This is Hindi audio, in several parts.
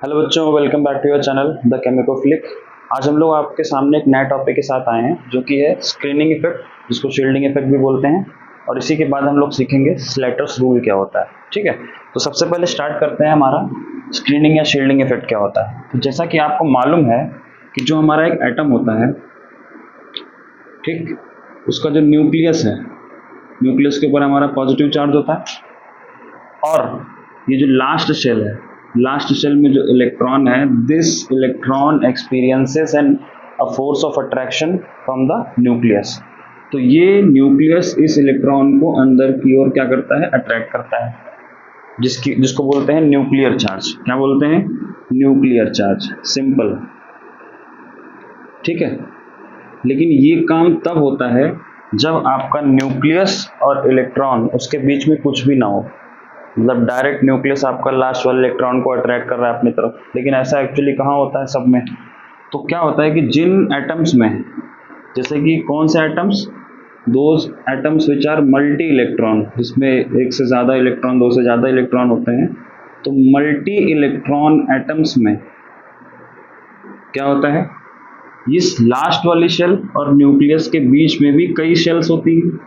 हेलो बच्चों, welcome back to your channel the Chemicoflick. आज हम लोग आपके सामने एक नए टॉपिक के साथ आए हैं जो कि है स्क्रीनिंग इफेक्ट, जिसको शील्डिंग इफेक्ट भी बोलते हैं। और इसी के बाद हम लोग सीखेंगे स्लैटर्स रूल क्या होता है। ठीक है, तो सबसे पहले स्टार्ट करते हैं हमारा स्क्रीनिंग या शील्डिंग इफेक्ट क्या होता है। तो जैसा कि आपको मालूम है कि जो हमारा एक एटम होता है, ठीक, उसका जो न्यूक्लियस है, न्यूक्लियस के ऊपर हमारा पॉजिटिव चार्ज होता है। और ये जो लास्ट शेल है, लास्ट शेल में जो इलेक्ट्रॉन है, this electron experiences an a force of attraction from the nucleus. तो ये न्यूक्लियस इस इलेक्ट्रॉन को अंदर की ओर क्या करता है, अट्रैक्ट करता है, जिसको बोलते हैं न्यूक्लियर चार्ज। क्या बोलते हैं? Nuclear charge, simple. ठीक है, लेकिन ये काम तब होता है जब आपका न्यूक्लियस और इलेक्ट्रॉन उसके बीच में कुछ भी ना हो, मतलब डायरेक्ट न्यूक्लियस आपका लास्ट वाले इलेक्ट्रॉन को अट्रैक्ट कर रहा है अपनी तरफ। लेकिन ऐसा एक्चुअली कहाँ होता है? सब में। तो क्या होता है कि जिन एटम्स में, जैसे कि कौन से atoms, those atoms which are multi electron, जिसमें एक से ज़्यादा इलेक्ट्रॉन, दो से ज़्यादा इलेक्ट्रॉन होते हैं, तो मल्टी इलेक्ट्रॉन एटम्स में क्या होता है, इस लास्ट वाली शेल और न्यूक्लियस के बीच में भी कई शेल्स होती हैं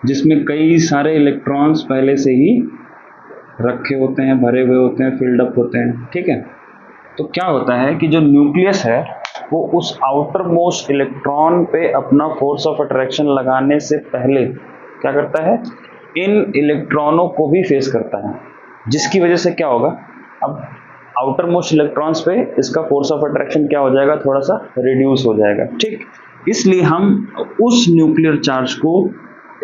जिसमें कई सारे इलेक्ट्रॉन्स पहले से ही रखे होते हैं, भरे हुए होते हैं, फिल्ड अप होते हैं। ठीक है, तो क्या होता है कि जो न्यूक्लियस है वो उस आउटर मोस्ट इलेक्ट्रॉन पे अपना फोर्स ऑफ अट्रैक्शन लगाने से पहले क्या करता है, इन इलेक्ट्रॉनों को भी फेस करता है, जिसकी वजह से क्या होगा, अब आउटर मोस्ट इलेक्ट्रॉन्स पे इसका फोर्स ऑफ अट्रैक्शन क्या हो जाएगा, थोड़ा सा रिड्यूस हो जाएगा। ठीक, इसलिए हम उस न्यूक्लियर चार्ज को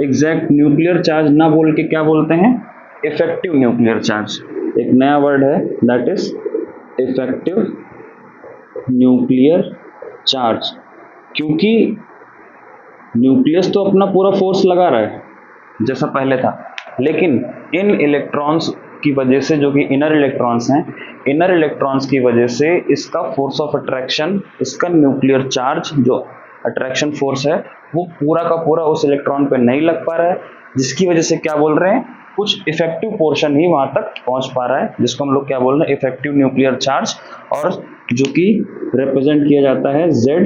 एग्जैक्ट न्यूक्लियर चार्ज ना बोल के क्या बोलते हैं, इफेक्टिव न्यूक्लियर चार्ज। एक नया वर्ड है, that is effective nuclear charge. क्योंकि न्यूक्लियस तो अपना पूरा फोर्स लगा रहा है जैसा पहले था, लेकिन इन इलेक्ट्रॉन्स की वजह से, जो कि इनर इलेक्ट्रॉन्स हैं, इनर इलेक्ट्रॉन्स की वजह से इसका फोर्स ऑफ अट्रैक्शन, इसका न्यूक्लियर चार्ज जो अट्रैक्शन फोर्स है, वो पूरा का पूरा उस इलेक्ट्रॉन पे नहीं लग पा रहा है, जिसकी वजह से क्या बोल रहे हैं, कुछ इफेक्टिव पोर्शन ही वहां तक पहुंच पा रहा है, जिसको हम लोग क्या बोल रहे हैं, इफेक्टिव न्यूक्लियर चार्ज, और जो कि रिप्रेजेंट किया जाता है जेड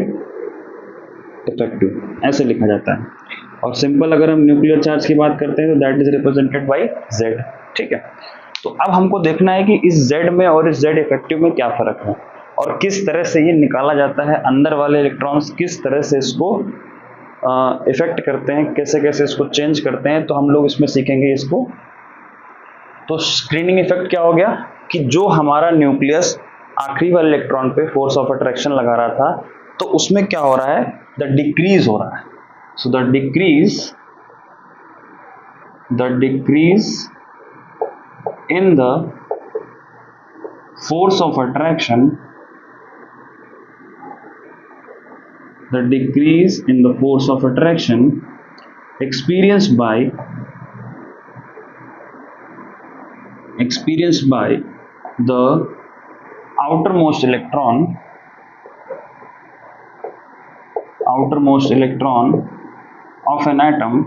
इफेक्टिव, ऐसे लिखा जाता है। और सिंपल अगर हम न्यूक्लियर चार्ज की बात करते हैं तो that is represented by Z. ठीक है, तो अब हमको देखना है कि इस जेड में और इस जेड इफेक्टिव में क्या फर्क है और किस तरह से ये निकाला जाता है, अंदर वाले इलेक्ट्रॉन्स किस तरह से इसको इफेक्ट करते हैं, कैसे कैसे इसको चेंज करते हैं, तो हम लोग इसमें सीखेंगे इसको। तो स्क्रीनिंग इफेक्ट क्या हो गया कि जो हमारा न्यूक्लियस आखिरी वाले इलेक्ट्रॉन पे फोर्स ऑफ अट्रैक्शन लगा रहा था, तो उसमें क्या हो रहा है, द डिक्रीज हो रहा है। So the decrease in the force of attraction, the decrease in the force of attraction experienced by the outermost electron of an atom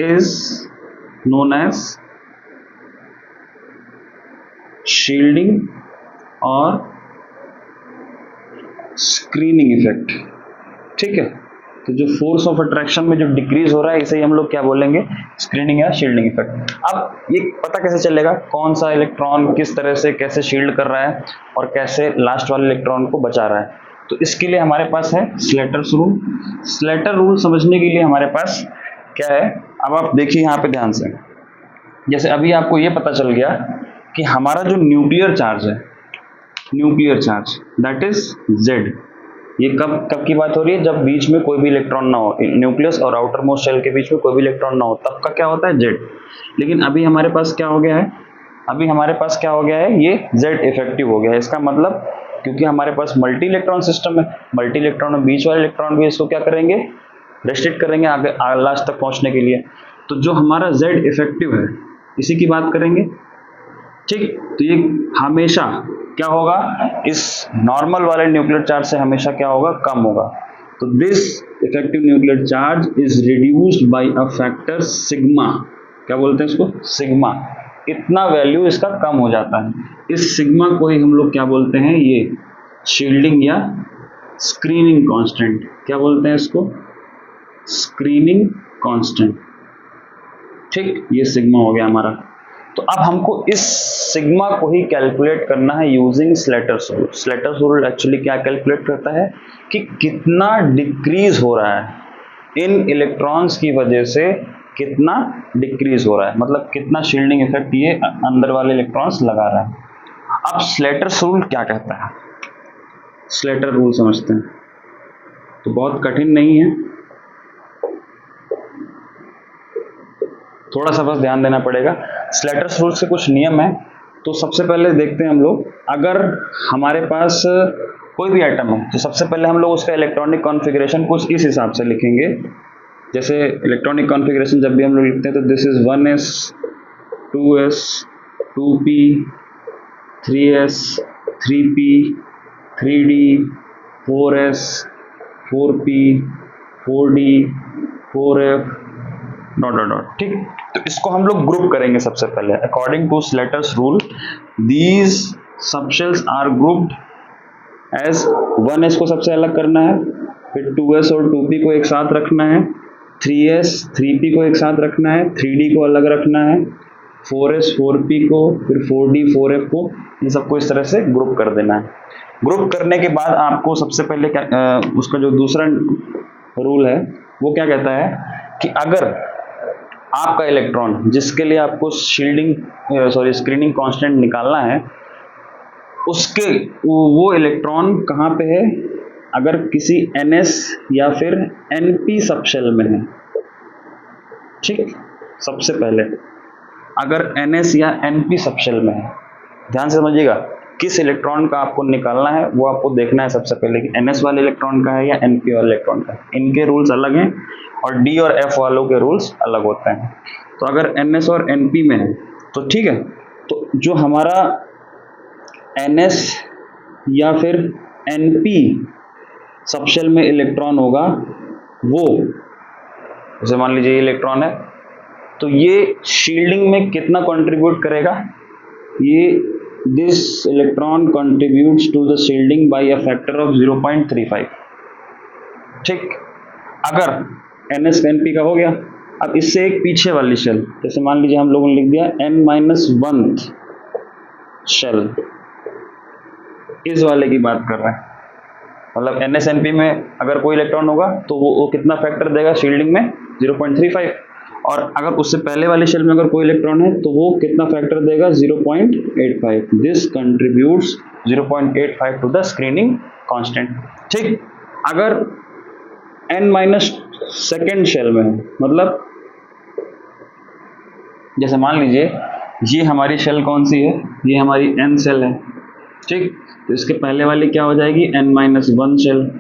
is known as shielding और स्क्रीनिंग इफेक्ट। ठीक है, तो जो फोर्स ऑफ अट्रैक्शन में जो डिक्रीज हो रहा है, इसे ही हम लोग क्या बोलेंगे, स्क्रीनिंग या शील्डिंग इफेक्ट। अब ये पता कैसे चलेगा कौन सा इलेक्ट्रॉन किस तरह से कैसे शील्ड कर रहा है और कैसे लास्ट वाले इलेक्ट्रॉन को बचा रहा है, तो इसके लिए हमारे पास है स्लेटर्स रूल। स्लेटर रूल समझने के लिए हमारे पास क्या है, अब आप देखिए यहाँ पे ध्यान से। जैसे अभी आपको ये पता चल गया कि हमारा जो न्यूक्लियर चार्ज है, nuclear charge that is Z, ये कब की बात हो रही है, जब बीच में कोई भी इलेक्ट्रॉन ना हो, न्यूक्लियस और आउटर मोस्ट शेल के बीच में कोई भी इलेक्ट्रॉन ना हो, तब का क्या होता है, जेड। लेकिन अभी हमारे पास क्या हो गया है, ये जेड इफेक्टिव हो गया है। इसका मतलब, क्योंकि हमारे पास मल्टी इलेक्ट्रॉन सिस्टम है, मल्टी इलेक्ट्रॉन में बीच वाले इलेक्ट्रॉन भी इसको क्या करेंगे, रेस्ट्रिक्ट करेंगे आगे लास्ट तक पहुंचने के लिए। तो जो हमारा जेड इफेक्टिव है, इसी की बात करेंगे। ठीक, तो ये हमेशा क्या होगा, इस नॉर्मल वाले न्यूक्लियर चार्ज से हमेशा क्या होगा, कम होगा। तो this effective nuclear charge is reduced by a factor sigma, क्या बोलते हैं इसको, सिग्मा, कितना वैल्यू इसका कम हो जाता है। इस सिग्मा को ही हम लोग क्या बोलते हैं, ये शील्डिंग या स्क्रीनिंग कांस्टेंट। क्या बोलते हैं इसको, स्क्रीनिंग कांस्टेंट। ठीक, ये सिग्मा हो गया हमारा। तो अब हमको इस सिग्मा को ही कैलकुलेट करना है using Slater's rule. Slater's rule actually क्या कैलकुलेट करता है कि कितना डिक्रीज हो रहा है इन इलेक्ट्रॉन्स की वजह से, कितना डिक्रीज हो रहा है, मतलब कितना शील्डिंग इफेक्ट ये अंदर वाले इलेक्ट्रॉन्स लगा रहा है। अब स्लेटर्स रूल क्या कहता है, स्लेटर रूल समझते हैं। तो बहुत कठिन नहीं है, थोड़ा सा बस ध्यान देना पड़ेगा। स्लेटर्स रूल्स के कुछ नियम है। तो सबसे पहले देखते हैं हम लोग, अगर हमारे पास कोई भी एटम है तो सबसे पहले हम लोग उसका इलेक्ट्रॉनिक कॉन्फ़िगरेशन कुछ इस हिसाब से लिखेंगे। जैसे इलेक्ट्रॉनिक कॉन्फ़िगरेशन जब भी हम लोग लिखते हैं तो this is 1s 2s 2p 3s 3p 3d 4s 4p 4d 4f dot dot dot. ठीक, तो इसको हम लोग ग्रुप करेंगे सबसे पहले according to Slater's rule. These subshells are grouped as 1s को सबसे अलग करना है, फिर 2s और 2p को एक साथ रखना है, 3s 3p को एक साथ रखना है, 3d को अलग रखना है, 4s 4p को, फिर 4d 4f को, इन सबको इस तरह से ग्रुप कर देना है। ग्रुप करने के बाद आपको सबसे पहले उसका जो दूसरा रूल है वो क्या कहता है कि अगर आपका इलेक्ट्रॉन जिसके लिए आपको स्क्रीनिंग कांस्टेंट निकालना है, उसके वो इलेक्ट्रॉन कहाँ पे है, अगर किसी ns या फिर np सबशेल में है। ठीक, सबसे पहले अगर ns या np सबशेल में है, ध्यान से समझिएगा किस इलेक्ट्रॉन का आपको निकालना है वो आपको देखना है सबसे पहले कि ns वाले इलेक्ट्रॉन का है या np वाले इलेक्ट्रॉन का है। इनके रूल्स अलग हैं और d और f वालों के रूल्स अलग होते हैं। तो अगर ns और np में है तो ठीक है, तो जो हमारा ns या फिर np सबशेल में इलेक्ट्रॉन होगा वो, जैसे मान लीजिए ये इलेक्ट्रॉन है, तो ये शील्डिंग में कितना कंट्रीब्यूट करेगा, ये this electron contributes to the shielding by a factor of 0.35। ठीक, अगर ns np का हो गया। अब इससे एक पीछे वाली शेल, जैसे मान लीजिए हम लोगों ने लिख दिया n-1 शेल, इस वाले की बात कर रहे हैं, मतलब ns np में अगर कोई इलेक्ट्रॉन होगा तो वो कितना फैक्टर देगा शील्डिंग में, 0.35। और अगर उससे पहले वाली शेल में अगर कोई इलेक्ट्रॉन है तो वो कितना फैक्टर देगा, 0.85। This contributes 0.85 to the screening constant. ठीक, अगर n-2 शेल में है, मतलब जैसे मान लीजिए ये हमारी शेल कौन सी है, ये हमारी n शेल है। ठीक, तो इसके पहले वाली क्या हो जाएगी, n-1 शेल,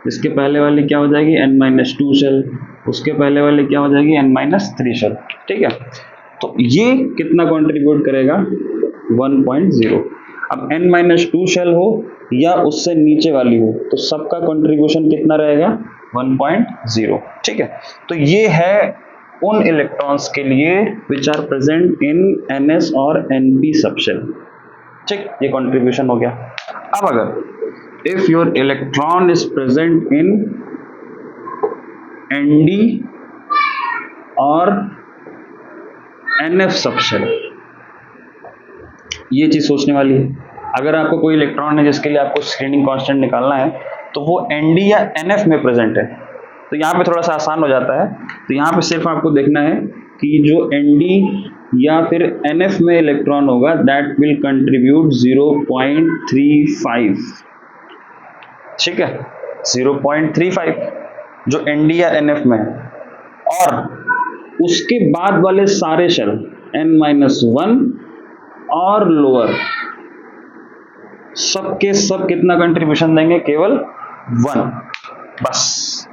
इसके पहले वाली क्या हो जाएगी, n-2 शेल, उसके पहले वाली क्या हो जाएगी, n-3 शेल। ठीक है, तो ये कितना कंट्रीब्यूट करेगा, 1.0। अब n-2 शेल हो या उससे नीचे वाली हो तो सबका कंट्रीब्यूशन कितना रहेगा, 1.0। ठीक है, तो ये है उन इलेक्ट्रॉन्स के लिए which are present in ns और np सबशेल। ठीक, ये कंट्रीब्यूशन हो गया। अब अगर if your electron is present in nd और nf सबशेल, ये चीज सोचने वाली है। अगर आपको कोई इलेक्ट्रॉन है जिसके लिए आपको स्क्रीनिंग कांस्टेंट निकालना है तो वो nd या nf में प्रेजेंट है, तो यहाँ पे थोड़ा सा आसान हो जाता है। तो यहाँ पे सिर्फ आपको देखना है कि जो nd या फिर nf में इलेक्ट्रॉन होगा दैट विल कंट्रीब्यूट 0.35। ठीक है, 0.35 जो nd या nf में है, और उसके बाद वाले सारे शेल n-1 और लोअर सब के सब कितना कंट्रीब्यूशन देंगे, केवल 1। बस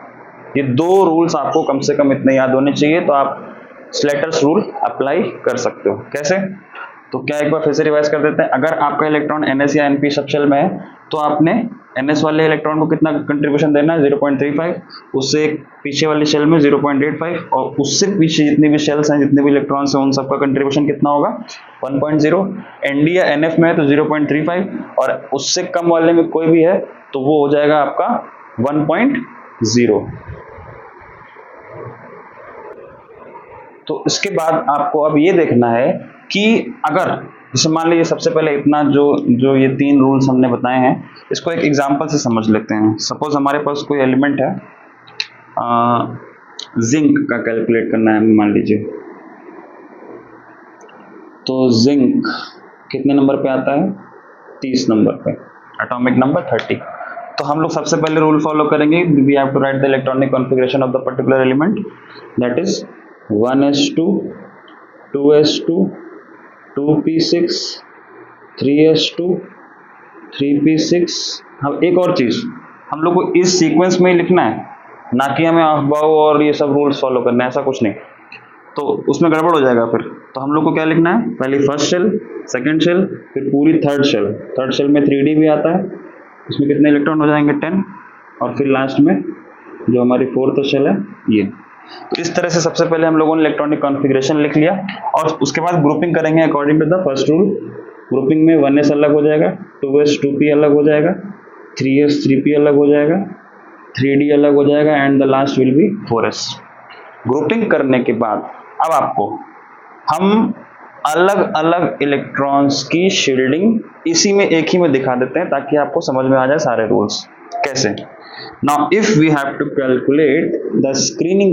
ये दो रूल्स आपको कम से कम इतने याद होने चाहिए, तो आप स्लेटर्स रूल अप्लाई कर सकते हो। कैसे, तो क्या एक बार फिर से रिवाइज कर देते हैं। अगर आपका इलेक्ट्रॉन ns या np सबशेल में है तो आपने NS वाले इलेक्ट्रॉन को कितना कंट्रीब्यूशन देना है 0.35, उससे पीछे वाली शेल में 0.85 और उससे पीछे जितनी भी शेल्स हैं जितने भी इलेक्ट्रॉन्स हैं उन सबका कंट्रीब्यूशन कितना होगा 1.0। ND या NF में है तो 0.35 और उससे कम वाले में कोई भी है तो वो हो जाएगा आपका 1.0। तो इसके बाद आपको अब ये देखना है कि अगर जैसे मान लीजिए सबसे पहले इतना जो ये 3 रूल्स हमने बताए हैं इसको एक एग्जांपल से समझ लेते हैं। सपोज हमारे पास कोई एलिमेंट है, जिंक का कैलकुलेट करना है मान लीजिए, तो जिंक कितने नंबर पे आता है 30 नंबर पे, एटॉमिक नंबर 30। तो हम लोग सबसे पहले रूल फॉलो करेंगे, we have to write the electronic configuration of the particular element, that is 1s2 2s2 2p6 3s2 3p6। हम एक और चीज हम लोग को इस सीक्वेंस में ही लिखना है, ना कि हमें अबव और ये सब रूल्स फॉलो करना है, ऐसा कुछ नहीं, तो उसमें गड़बड़ हो जाएगा फिर। तो हम लोग को क्या लिखना है, पहले फर्स्ट शेल, सेकंड शेल, फिर पूरी थर्ड शेल। थर्ड शेल में 3D भी आता है, उसमें कितने इलेक्ट्रॉन हो जाएंगे 10, और फिर लास्ट में जो हमारी फोर्थ शेल है ये। तो इस तरह से सबसे पहले हम लोगों ने इलेक्ट्रॉनिक कॉन्फ़िगरेशन लिख लिया और उसके बाद ग्रुपिंग करेंगे according to the first rule. Grouping में 1s अलग हो जाएगा, 2s 2p अलग हो जाएगा, 3s 3p अलग हो जाएगा, 3d अलग हो जाएगा and the last will be 4s। Grouping करने के बाद अब आपको हम अलग अलग इलेक्ट्रॉन्स की शील्डिंग इसी में एक ही में दिखा देते हैं ताकि आपको समझ में आ जाए सारे रूल्स कैसे। Now if we have to calculate the screening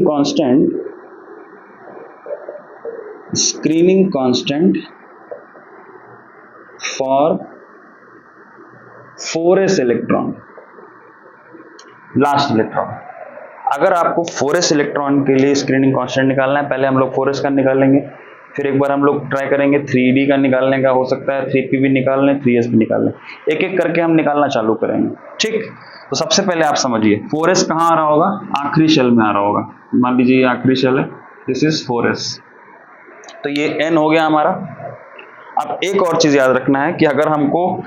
for 4s electron, last electron, अगर आपको 4s इलेक्ट्रॉन के लिए स्क्रीनिंग कांस्टेंट निकालना है, पहले हम लोग 4s का निकालेंगे, फिर एक बार हम लोग ट्राई करेंगे 3d का निकालने का, हो सकता है 3p भी निकाल लें, 3s भी निकाल लें, एक एक करके हम निकालना चालू करेंगे। ठीक, तो सबसे पहले आप समझिए 4s कहाँ आ रहा होगा, आखिरी शेल में आ रहा होगा। मान लीजिए ये आखिरी शेल है, दिस इज 4s, तो ये n हो गया हमारा। अब एक और चीज याद रखना है कि अगर हमको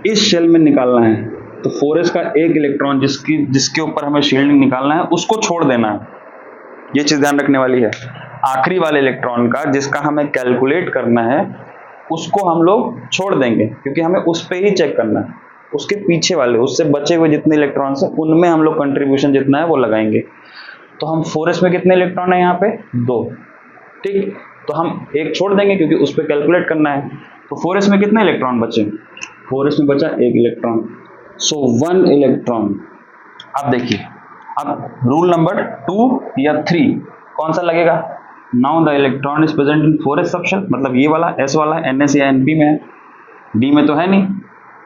इस शेल में निकालना है तो 4s का एक इलेक्ट्रॉन जिसके ऊपर हमें शील्डिंग निकालना है उसको छोड़ देना है, ये चीज ध्यान रखने वाली है। आखिरी वाले इलेक्ट्रॉन का जिसका हमें कैलकुलेट करना है उसको हम लोग छोड़ देंगे क्योंकि हमें उस पे ही चेक करना है, उसके पीछे वाले उससे बचे हुए जितने इलेक्ट्रॉन्स हैं उनमें हम लोग कंट्रीब्यूशन जितना है वो लगाएंगे। तो हम 4s में कितने इलेक्ट्रॉन है यहाँ पे 2, ठीक, तो हम एक छोड़ देंगे क्योंकि उस पर कैलकुलेट करना है। तो 4s में कितने इलेक्ट्रॉन बचे, 4s में बचा एक इलेक्ट्रॉन, सो 1 इलेक्ट्रॉन। अब देखिए, अब रूल नंबर 2 या 3 कौन सा लगेगा, now the electron is present in 4s subshell, मतलब ये वाला s वाला NS या NP में है, D में तो है नहीं,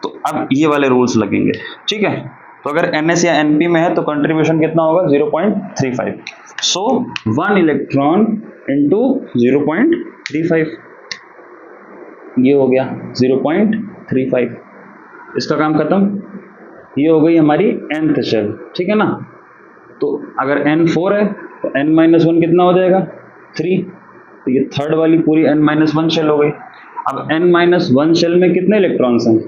तो अब ये वाले रूल्स लगेंगे। ठीक है, तो अगर NS या NP में है तो कंट्रीब्यूशन कितना होगा 0.35, सो 1 इलेक्ट्रॉन इंटू 0.35, ये हो गया 0.35, इसका काम खत्म। ये हो गई हमारी nth शेल, ठीक है ना। तो अगर n4 है तो n-1 कितना हो जाएगा 3, तो ये थर्ड वाली पूरी n-1 शेल हो गई। अब n-1 शेल में कितने इलेक्ट्रॉन्स हैं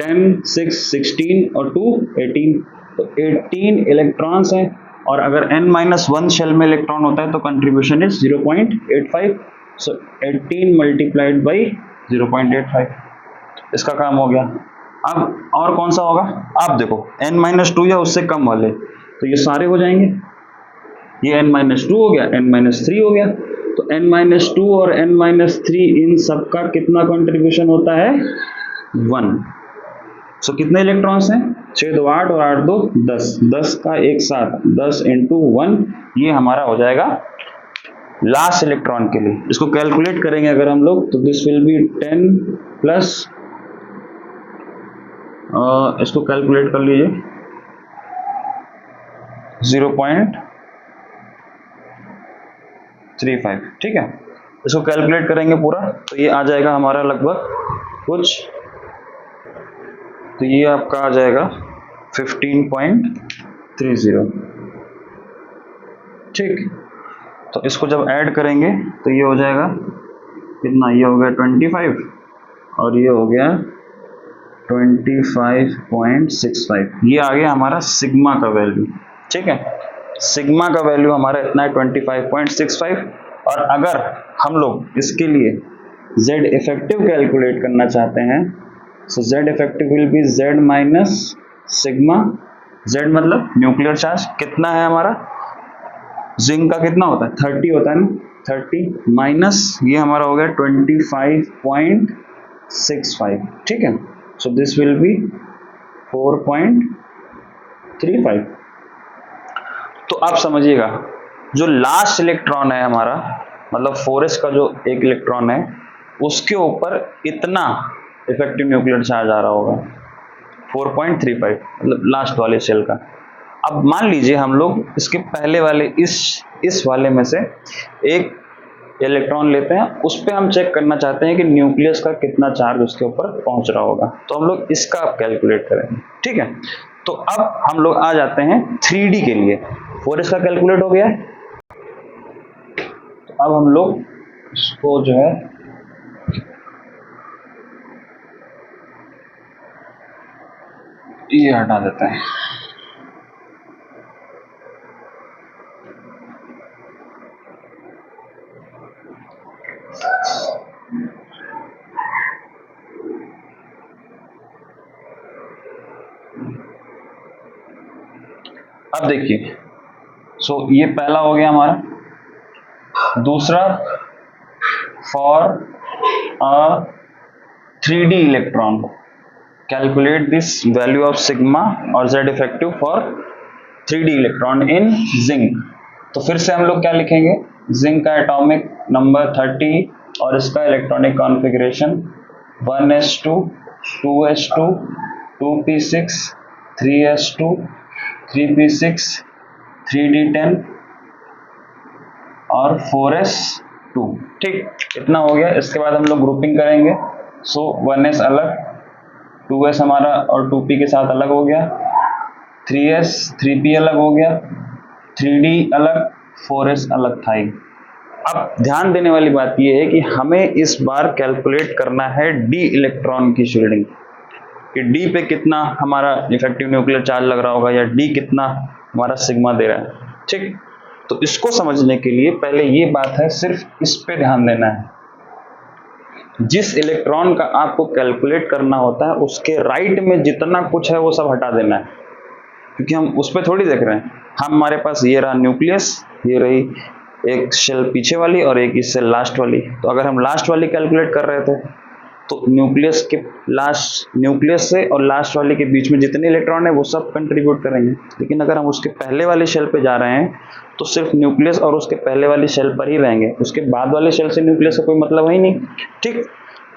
10 6 16 और 2 18, तो 18 इलेक्ट्रॉन्स हैं, और अगर n-1 शेल में इलेक्ट्रॉन होता है तो contribution is 0.85, so 18 multiplied by 0.85, इसका काम हो गया। अब और कौन सा होगा, आप देखो n-2 या उससे कम वाले, तो ये सारे हो जाएंगे, ये n-2 हो गया, n-3 हो गया, तो n-2 और n-3 इन सब का कितना कंट्रीब्यूशन होता है 1। सो कितने इलेक्ट्रॉन्स हैं 6 2 8 और 8 2 10, 10 का एक साथ 10 इंटू 1, ये हमारा हो जाएगा लास्ट इलेक्ट्रॉन के लिए। इसको कैलकुलेट करेंगे अगर हम लोग तो दिस विल बी 10 प्लस, इसको कैलकुलेट कर लीजिए 0.35, ठीक है, इसको कैलकुलेट करेंगे पूरा तो ये आ जाएगा हमारा लगभग कुछ, तो ये आपका आ जाएगा 15.30, ठीक। तो इसको जब ऐड करेंगे तो ये हो जाएगा कितना, ये हो गया 25 और ये हो गया 25.65, ये आ गया हमारा सिग्मा का वैल्यू। ठीक है, सिग्मा का वैल्यू हमारा इतना है 25.65। और अगर हम लोग इसके लिए Z इफेक्टिव कैलकुलेट करना चाहते हैं, सो Z effective will B Z minus sigma. Z मतलब न्यूक्लियर चार्ज कितना है हमारा, जिंक का कितना होता है 30 होता है ना, 30 माइनस ये हमारा हो गया 25.65। ठीक है, सो दिस विल बी 4.35। तो आप समझिएगा, जो लास्ट इलेक्ट्रॉन है हमारा, मतलब 4s का जो एक इलेक्ट्रॉन है, उसके ऊपर इतना इफेक्टिव न्यूक्लियर चार्ज आ रहा होगा 4.35, मतलब लास्ट वाले शेल का। अब मान लीजिए हम लोग इसके पहले वाले इस वाले में से एक इलेक्ट्रॉन लेते हैं, उस पर हम चेक करना चाहते हैं कि न्यूक्लियस का कितना चार्ज उसके ऊपर पहुंच रहा होगा, तो हम लोग इसका अब कैलकुलेट करेंगे। ठीक है, तो अब हम लोग आ जाते हैं 3D के लिए। 4s का कैलकुलेट हो गया है, तो अब हम लोग इसको जो है ये हटा देते हैं। अब देखिए, सो ये पहला हो गया हमारा। दूसरा, for a 3D electron calculate this value of sigma और Z effective for 3D electron in zinc. तो फिर से हम लोग क्या लिखेंगे, जिंक का एटॉमिक नंबर 30 और इसका electronic configuration 1s2 2s2 2p6 3s2 3p6 3d10 और 4s2। ठीक, इतना हो गया। इसके बाद हम लोग ग्रुपिंग करेंगे। सो 1s अलग, 2s हमारा और 2p के साथ अलग हो गया, 3s 3p अलग हो गया, 3d अलग, 4s अलग था ही। अब ध्यान देने वाली बात यह है कि हमें इस बार कैलकुलेट करना है d इलेक्ट्रॉन की शील्डिंग, कि d पे कितना हमारा इफेक्टिव न्यूक्लियर चार्ज लग रहा होगा या d कितना हमारा सिग्मा दे रहा है। ठीक, तो इसको समझने के लिए पहले ये बात है, सिर्फ इस पे ध्यान देना है। जिस इलेक्ट्रॉन का आपको कैलकुलेट करना होता है उसके राइट में जितना कुछ है वो सब हटा देना है, क्योंकि हम उस पर थोड़ी देख रहे हैं। हमारे पास ये रहा न्यूक्लियस, ये रही एक शेल पीछे वाली और एक इससे लास्ट वाली। तो अगर हम लास्ट वाली कैलकुलेट कर रहे थे तो न्यूक्लियस से और लास्ट वाले के बीच में जितने इलेक्ट्रॉन है वो सब कंट्रीब्यूट करेंगे। लेकिन अगर हम उसके पहले वाले शेल पे जा रहे हैं तो सिर्फ न्यूक्लियस और उसके पहले वाले शेल पर ही रहेंगे, उसके बाद वाले शेल से न्यूक्लियस का कोई मतलब है ही नहीं। ठीक,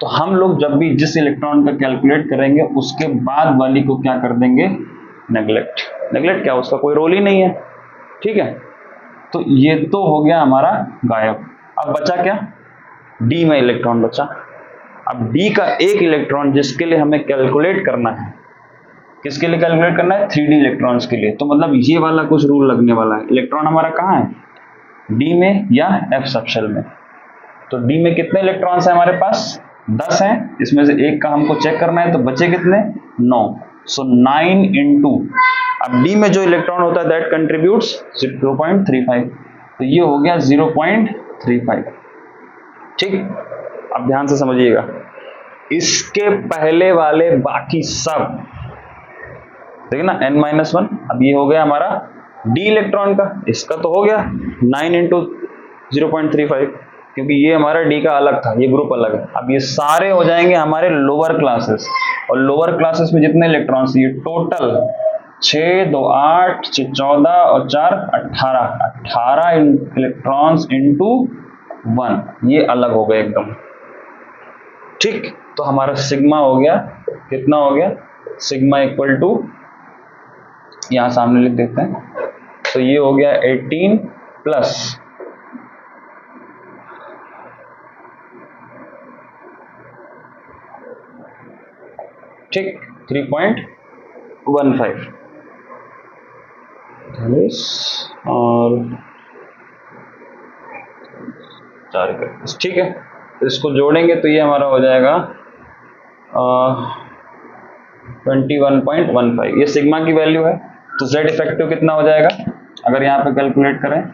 तो हम लोग जब भी जिस इलेक्ट्रॉन का कैलकुलेट करेंगे उसके बाद वाली को क्या कर देंगे, नेग्लेक्ट क्या, उसका कोई रोल ही नहीं है। ठीक है, तो ये तो हो गया हमारा गायब। अब बचा क्या, डी में इलेक्ट्रॉन बचा। अब डी का एक इलेक्ट्रॉन जिसके लिए हमें कैलकुलेट करना है, किसके लिए कैलकुलेट करना है, 3D इलेक्ट्रॉन्स के लिए। तो मतलब ये वाला कुछ रूल लगने वाला है। इलेक्ट्रॉन हमारा कहाँ है, डी में या F सबशेल में। तो डी में कितने इलेक्ट्रॉन्स हैं हमारे पास, 10 हैं। इसमें से एक का हमको चेक करना है, तो बचे कितने, 9। सो 9 इंटू, अब डी में जो इलेक्ट्रॉन होता है दैट कंट्रीब्यूट्स 0.35, तो ये हो गया 0.35। ठीक, अब ध्यान से समझिएगा, इसके पहले वाले बाकी सब देखिए ना, n-1। अब ये हो गया हमारा डी इलेक्ट्रॉन का, इसका तो हो गया 9 इंटू 0.35, क्योंकि ये हमारा डी का अलग था, ये ग्रुप अलग है। अब ये सारे हो जाएंगे हमारे लोअर क्लासेस, और लोअर क्लासेस में जितने इलेक्ट्रॉन्स, ये टोटल 6 2 8 6 14 और 4 18 इलेक्ट्रॉन्स इंटू 1, ये अलग हो गए एकदम। ठीक, तो हमारा सिग्मा हो गया, कितना हो गया, सिग्मा इक्वल टू, यहां सामने लिख देते हैं, तो ये हो गया 18 प्लस ठीक 3.15 और 4। ठीक है, तो इसको जोड़ेंगे तो ये हमारा हो जाएगा 21.15, ये सिग्मा की वैल्यू है। तो Z इफेक्टिव कितना हो जाएगा, अगर यहाँ पे कैलकुलेट करें,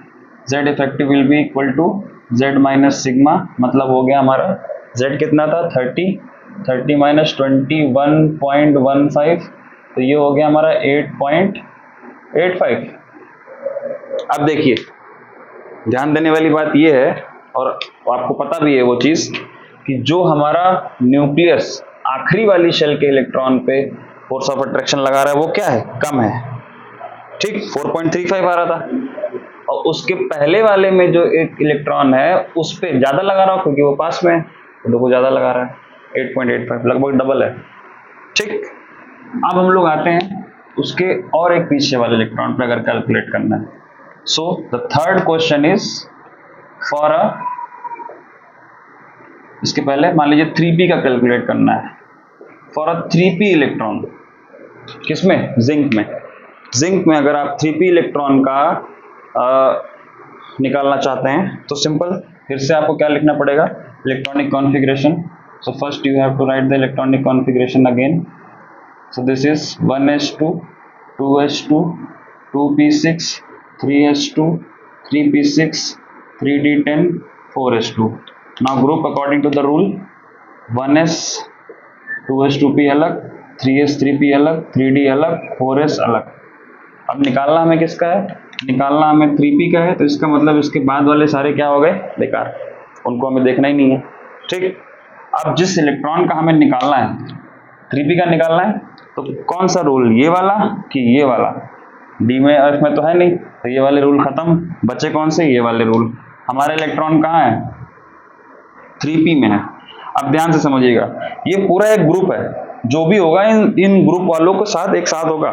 Z effective will be equal to Z minus sigma, मतलब हो गया हमारा Z कितना था 30 माइनस 21.15, तो ये हो गया हमारा 8.85। अब देखिए ध्यान देने वाली बात ये है, और आपको पता भी है वो चीज, कि जो हमारा न्यूक्लियस आखिरी वाली शेल के इलेक्ट्रॉन पे फोर्स ऑफ अट्रैक्शन लगा रहा है वो क्या है, कम है, ठीक, 4.35 आ रहा था, और उसके पहले वाले में जो एक इलेक्ट्रॉन है उस पे ज्यादा लगा रहा हो क्योंकि वो पास में है, तो देखो ज्यादा लगा रहा है 8.85, लगभग डबल है, ठीक। अब हम लोग आते हैं उसके और एक पीछे वाले इलेक्ट्रॉन पे अगर कैलकुलेट करना है। So the third question is for a, इसके पहले मान लीजिए 3p का कैलकुलेट करना है, फॉर अ 3p इलेक्ट्रॉन, किसमें, जिंक में अगर आप 3p इलेक्ट्रॉन का निकालना चाहते हैं तो सिंपल, फिर से आपको क्या लिखना पड़ेगा, electronic configuration. So first you have to write the electronic configuration again. So this is 1s2 2s2 2p6 3s2 3p6 3d10 4s2। now group according to the rule, 1s 2s 2p अलग, 3s 3p अलग, 3d अलग, 4s अलग। अब निकालना हमें किसका है, निकालना हमें 3p का है, तो इसका मतलब इसके बाद वाले सारे क्या हो गए, बेकार, उनको हमें देखना ही नहीं है, ठीक। अब जिस इलेक्ट्रॉन का हमें निकालना है, 3p का निकालना है, तो कौन सा रूल, ये वाला कि ये वाला, डी में एफ में तो है नहीं, तो ये वाले रूल खत्म, बचे कौन से, ये वाले रूल। हमारा इलेक्ट्रॉन कहाँ है, 3p में है। अब ध्यान से समझिएगा, ये पूरा एक ग्रुप है, जो भी होगा इन ग्रुप वालों के साथ एक साथ होगा।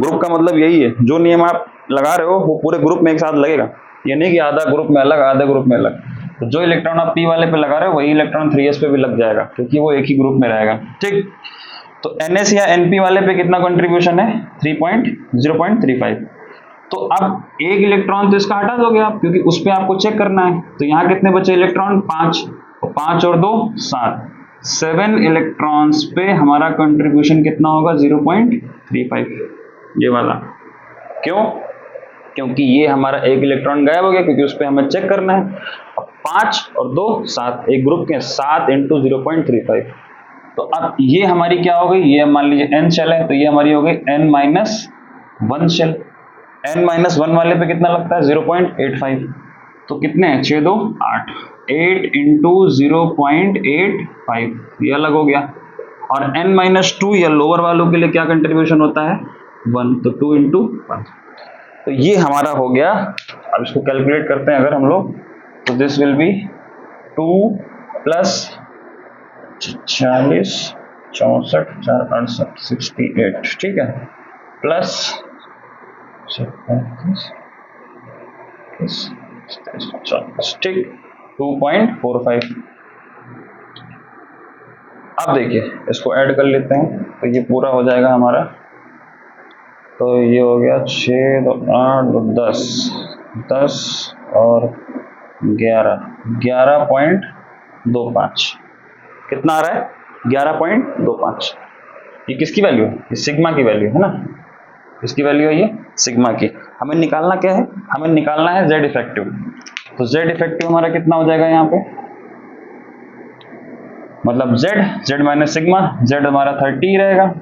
ग्रुप का मतलब यही है, जो नियम आप लगा रहे हो वो पूरे ग्रुप में एक साथ लगेगा, ये नहीं कि आधा ग्रुप में अलग आधा ग्रुप में अलग। तो जो इलेक्ट्रॉन आप p वाले पे लगा रहे हो वही इलेक्ट्रॉन 3s पे भी लग जाएगा, क्योंकि वो एक ही ग्रुप में रहेगा, ठीक। तो ns या np वाले पे कितना कंट्रीब्यूशन है, 0.35। तो अब एक इलेक्ट्रॉन तो इसका हटा दोगे आप, क्योंकि उस पे आपको चेक करना है। तो यहाँ कितने बचे इलेक्ट्रॉन, 5, तो 5 और 2 7, 7 इलेक्ट्रॉन्स पे हमारा कंट्रीब्यूशन कितना होगा, 0.35, ये वाला। क्यों, क्योंकि ये हमारा एक इलेक्ट्रॉन गायब हो गया, क्योंकि उस पे हमें चेक करना है। अब 5 और 2 7, एक ग्रुप के 7 इंटू 0.35, तो अब ये हमारी क्या हो गई, ये मान लीजिए n शेल है, तो ये हमारी हो गई n-1 शेल। n-1 वाले पे कितना लगता है, 0.85, तो कितने हैं, 6 2 8, 8 इंटू 0.85, ये अलग हो गया। और n-2 या लोअर वालों के लिए क्या कंट्रीब्यूशन होता है, 1, तो 2 इंटू 1, तो ये हमारा हो गया। अब इसको कैलकुलेट करते हैं अगर हम लोग, तो दिस विल बी 2 प्लस 40 64 4 68 68, ठीक है, प्लस 40, ठीक, 2.45। अब देखिए इसको ऐड कर लेते हैं, तो ये पूरा हो जाएगा हमारा, तो ये हो गया 6 2 8 2 10 10 और 11.25, कितना आ रहा है, 11.25। ये किसकी वैल्यू है, ये सिग्मा की वैल्यू है ना, इसकी वैल्यू है ये सिग्मा की। हमें निकालना क्या है, हमें निकालना है Z इफेक्टिव। तो Z इफेक्टिव हमारा कितना हो जाएगा यहाँ पे, मतलब Z माइनस सिग्मा, Z हमारा 30 रहेगा,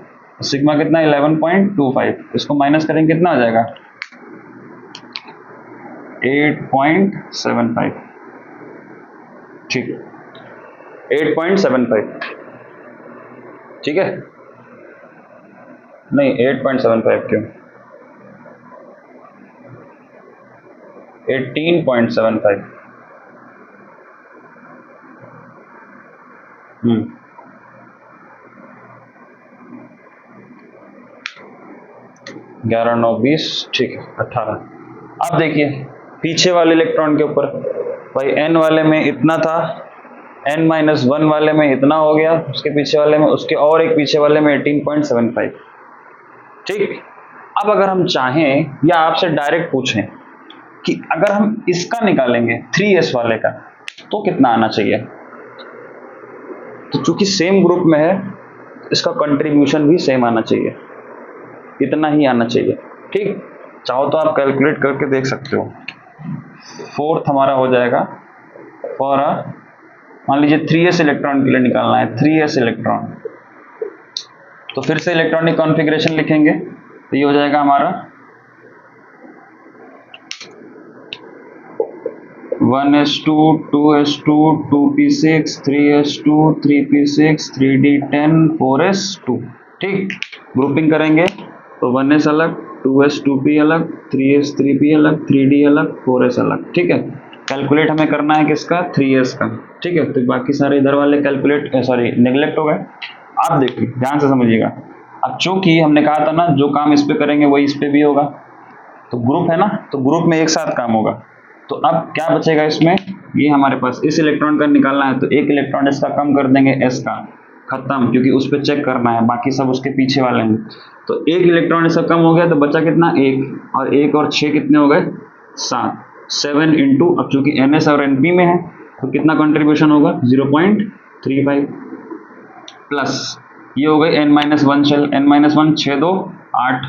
सिग्मा कितना 11.25, इसको माइनस करेंगे कितना आ जाएगा 8.75, ठीक, 8.75, ठीक है, नहीं 8.75 क्यों, 18.75, 11 9 20, ठीक है 18। अब देखिए पीछे वाले इलेक्ट्रॉन के ऊपर, भाई n वाले में इतना था, n-1 वाले में इतना हो गया, उसके पीछे वाले में, उसके और एक पीछे वाले में 18.75, ठीक। अब अगर हम चाहें या आपसे डायरेक्ट पूछें कि अगर हम इसका निकालेंगे 3s वाले का तो कितना आना चाहिए, तो चूंकि सेम ग्रुप में है इसका कंट्रीब्यूशन भी सेम आना चाहिए, इतना ही आना चाहिए। ठीक, चाहो तो आप कैलकुलेट करके देख सकते हो। फोर्थ हमारा हो जाएगा फॉर मान लीजिए 3s इलेक्ट्रॉन के लिए निकालना है, 3s इलेक्ट्रॉन, तो फिर से इलेक्ट्रॉनिक कॉन्फ़िगरेशन लिखेंगे, तो ये हो जाएगा हमारा 1s2 2s2 2p6 3s2 3p6 3d10 4s2। ठीक, ग्रुपिंग करेंगे तो 1s अलग, 2s 2p अलग, 3s 3p अलग, 3d अलग, 4s अलग। ठीक है, कैलकुलेट हमें करना है किसका, 3s का। ठीक है, तो बाकी सारे इधर वाले कैलकुलेट नेग्लेक्ट हो गए। आप देखिए ध्यान से समझिएगा। अब चूंकि हमने कहा था ना जो काम इस पे करेंगे वही इस पे भी होगा, तो ग्रुप है ना, तो ग्रुप में एक साथ काम होगा। तो अब क्या बचेगा इसमें, ये हमारे पास इस इलेक्ट्रॉन का निकालना है, तो एक इलेक्ट्रॉन इसका कम कर देंगे s का, खत्म, क्योंकि उस पर चेक करना है, बाकी सब उसके पीछे वाले हैं। तो एक इलेक्ट्रॉन इसका कम हो गया तो बचा कितना, एक, और एक और 6 कितने हो गए, 7, 7 इंटू, अब चूंकि ns और np में है तो कितना कंट्रीब्यूशन होगा, 0.35 प्लस ये हो गई n-1 shell, n-1 6 2 8,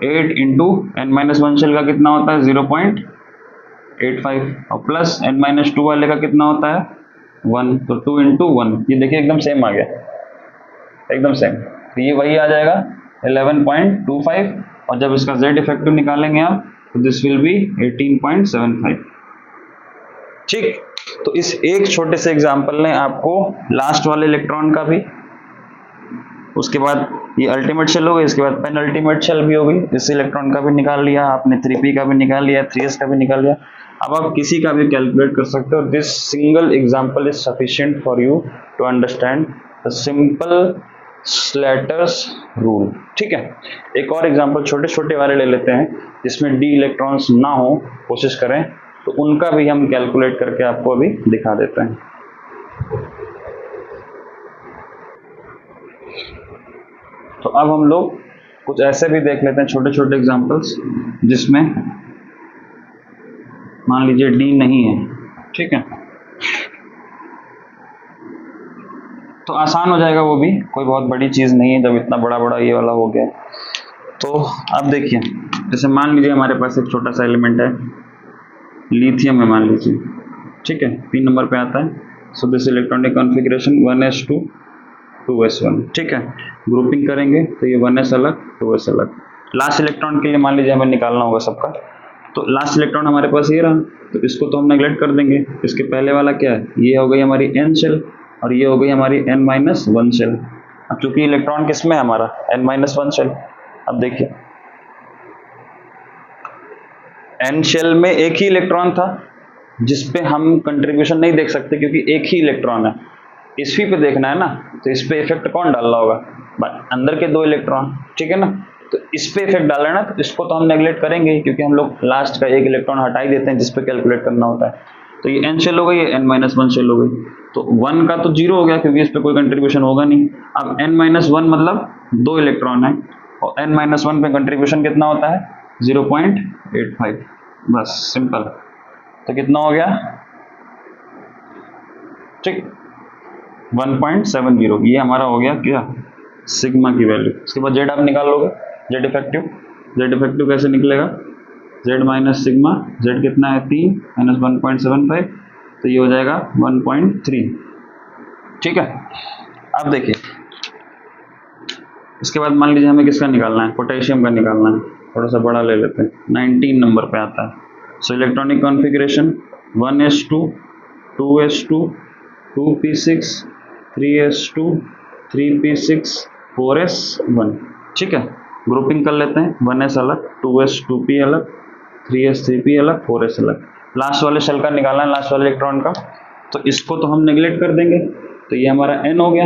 8 into n-1 shell का कितना होता है 0.85, और प्लस n-2 वाले का कितना होता है 1, तो 2 इंटू 1, ये देखिए एकदम सेम आ गया, एकदम सेम। तो ये वही आ जाएगा 11.25, और जब इसका z इफेक्टिव निकालेंगे आप तो दिस विल बी 18.75। ठीक, तो इस एक छोटे से एग्जांपल ने आपको लास्ट वाले इलेक्ट्रॉन का भी, उसके बाद ये अल्टीमेट शेल हो गई, इसके बाद पेन अल्टीमेट शेल भी हो गई, इस इलेक्ट्रॉन का भी निकाल लिया आपने, 3p का भी निकाल लिया, 3s का भी निकाल लिया। अब आप किसी का भी कैलकुलेट कर सकते हो। This single example is sufficient for you to understand the simple Slater's rule. ठीक है, एक और एग्जांपल छोटे छोटे वाले ले लेते हैं जिसमें d इलेक्ट्रॉन्स ना हो, कोशिश करें, तो उनका भी हम कैलकुलेट करके आपको अभी दिखा देते हैं। तो अब हम लोग कुछ ऐसे भी देख लेते हैं छोटे छोटे एग्जांपल्स जिसमें मान लीजिए डी नहीं है। ठीक है, तो आसान हो जाएगा, वो भी कोई बहुत बड़ी चीज़ नहीं है जब इतना बड़ा बड़ा ये वाला हो गया। तो अब देखिए, जैसे मान लीजिए हमारे पास एक छोटा सा एलिमेंट है, लिथियम है मान लीजिए। ठीक है, 3 नंबर पे आता है। So this electronic configuration 1s2 2s1। ठीक है, ग्रुपिंग करेंगे तो ये 1s अलग 2s अलग। लास्ट इलेक्ट्रॉन के लिए मान लीजिए हमें निकालना होगा सबका, तो लास्ट इलेक्ट्रॉन हमारे पास ये रहा, तो इसको तो हम नेगलेक्ट कर देंगे। इसके पहले वाला क्या है, ये हो गई हमारी n शेल, और ये हो गई हमारी n-1 शेल। अब चूंकि इलेक्ट्रॉन किस में है हमारा, n-1 शेल। अब देखिए n शेल में एक ही इलेक्ट्रॉन था जिसपे हम कंट्रीब्यूशन नहीं देख सकते क्योंकि एक ही इलेक्ट्रॉन है। इसवी पे देखना है ना, तो इस पे इफेक्ट कौन डाल रहा होगा, अंदर के 2 इलेक्ट्रॉन। ठीक है ना, तो इस पे इफेक्ट डाल रहा है ना, तो इसको तो हम नेगलेक्ट करेंगे क्योंकि हम लोग लास्ट का एक इलेक्ट्रॉन हटा ही देते हैं जिस पे कैलकुलेट करना होता है। तो ये n शेल हो गई, ये n-1 शेल हो गई, तो 1 का तो 0 हो गया क्योंकि इस पे कोई कंट्रीब्यूशन होगा नहीं। अब n-1 मतलब 2 इलेक्ट्रॉन है, और n-1 पे कंट्रीब्यूशन कितना होता है 0.85, बस सिंपल। तो कितना हो गया, ठीक 1.70, ये हमारा हो गया क्या, सिग्मा की वैल्यू। उसके बाद जेड आप निकाल लोगे, जेड इफेक्टिव, जेड इफेक्टिव कैसे निकलेगा, जेड माइनस सिग्मा, जेड कितना है 3 माइनस 1.75, तो ये हो जाएगा 1.3। ठीक है, अब देखिए इसके बाद मान लीजिए हमें किसका निकालना है, पोटेशियम का निकालना है, थोड़ा सा बड़ा ले लेते हैं, 19 नंबर पे आता है। So electronic configuration 1s2 2s2 2p6 3s2 3p6 4s1। ठीक है, ग्रुपिंग कर लेते हैं, 1s अलग 2s 2p अलग 3s 3p अलग 4s अलग। लास्ट वाले शेल का निकालना है, लास्ट वाले इलेक्ट्रॉन का, तो इसको तो हम नेगलेक्ट कर देंगे। तो ये हमारा n हो गया,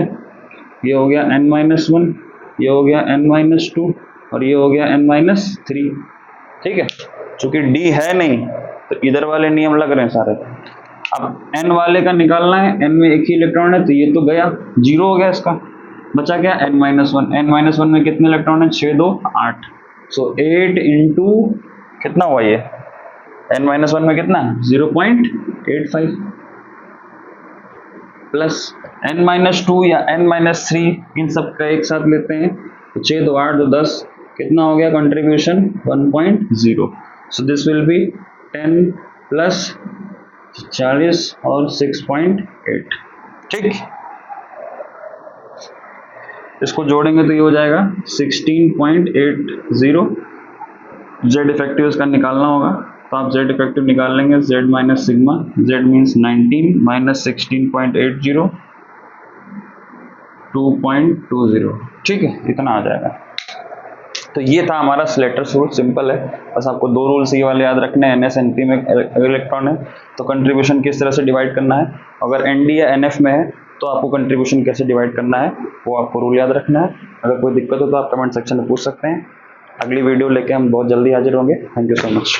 ये हो गया n-1, ये हो गया n-2, और ये हो गया n-3। ठीक है, चूंकि d है नहीं तो इधर वाले नियम लग रहे हैं सारे। अब n वाले का निकालना है, n में एक ही इलेक्ट्रॉन है तो ये तो गया, 0 हो गया, इसका बचा क्या n-1। n-1 में कितने इलेक्ट्रॉन है, 6 2 8, सो 8 इंटू कितना हुआ ये, n-1 में कितना 0.85 प्लस n-2 या n-3 इन सब का एक साथ लेते हैं तो 6 2 8 2 10 कितना हो गया contribution 1.0। So this will be 10 plus 40 और 6.8। ठीक, इसको जोड़ेंगे तो ये हो जाएगा 16.80। जेड इफेक्टिव इसका निकालना होगा तो आप जेड इफेक्टिव निकाल लेंगे, Z minus sigma, Z means 19 minus 16.80 2.20। ठीक है, इतना आ जाएगा। तो ये था हमारा स्लेटर्स रूल, सिंपल है। बस आपको दो रूल्स ये वाले याद रखने हैं, NS NP में इलेक्ट्रॉन है तो कंट्रीब्यूशन किस तरह से डिवाइड करना है, अगर ND या NF में है तो आपको कंट्रीब्यूशन कैसे डिवाइड करना है वो आपको रूल याद रखना है। अगर कोई दिक्कत हो तो आप कमेंट सेक्शन में पूछ सकते हैं। अगली वीडियो लेके हम बहुत जल्दी हाजिर होंगे। Thank you so much.